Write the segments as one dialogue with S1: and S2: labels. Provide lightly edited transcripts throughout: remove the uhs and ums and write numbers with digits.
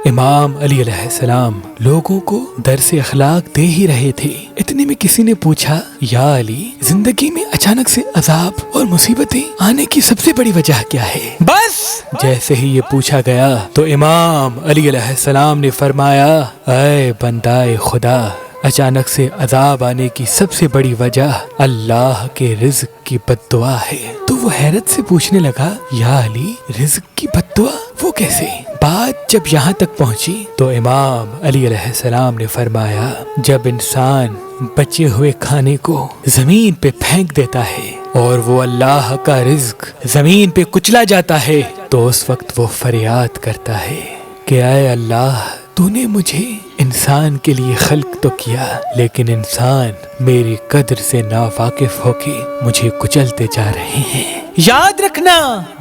S1: امام علی علیہ السلام لوگوں کو درس اخلاق دے ہی رہے تھے، اتنے میں کسی نے پوچھا، یا علی، زندگی میں اچانک سے عذاب اور مصیبتیں آنے کی سب سے بڑی وجہ کیا ہے؟ بس جیسے ہی یہ پوچھا گیا تو امام علی علیہ السلام نے فرمایا، اے بندہ خدا، اچانک سے عذاب آنے کی سب سے بڑی وجہ اللہ کے رزق کی بد دعا ہے۔ تو وہ حیرت سے پوچھنے لگا، یا علی، رزق کی بد دعا وہ کیسے؟ بات جب یہاں تک پہنچی تو امام علی علیہ السلام نے فرمایا، جب انسان بچے ہوئے کھانے کو زمین پہ پھینک دیتا ہے اور وہ اللہ کا رزق زمین پہ کچلا جاتا ہے تو اس وقت وہ فریاد کرتا ہے کہ اے اللہ، تو نے مجھے انسان کے لیے خلق تو کیا، لیکن انسان میری قدر سے ناواقف ہو کے مجھے کچلتے جا رہے ہیں۔ یاد رکھنا،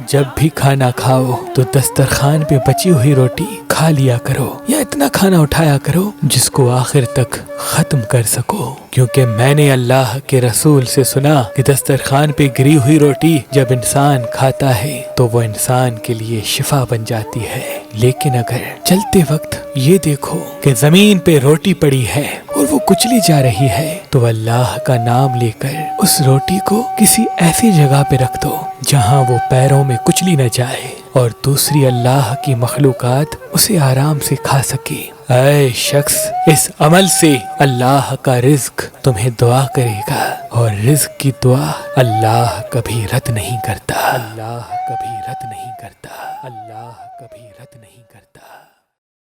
S1: جب بھی کھانا کھاؤ تو دسترخوان پہ بچی ہوئی روٹی کھا لیا کرو، یا اتنا کھانا اٹھایا کرو جس کو آخر تک ختم کر سکو، کیونکہ میں نے اللہ کے رسول سے سنا کہ دسترخوان پہ گری ہوئی روٹی جب انسان کھاتا ہے تو وہ انسان کے لیے شفا بن جاتی ہے، لیکن اگر چلتے وقت یہ دیکھو کہ زمین پہ روٹی پڑی ہے اور وہ کچلی جا رہی ہے تو اللہ کا نام لے کر اس روٹی کو کسی ایسی جگہ پہ رکھ دو جہاں وہ پیروں میں کچلی نہ جائے اور دوسری اللہ کی مخلوقات اسے آرام سے کھا سکے۔ اے شخص، اس عمل سے اللہ کا رزق تمہیں دعا کرے گا، اور رزق کی دعا اللہ کبھی رد نہیں کرتا، اللہ کبھی رد نہیں کرتا، اللہ کبھی رد نہیں کرتا۔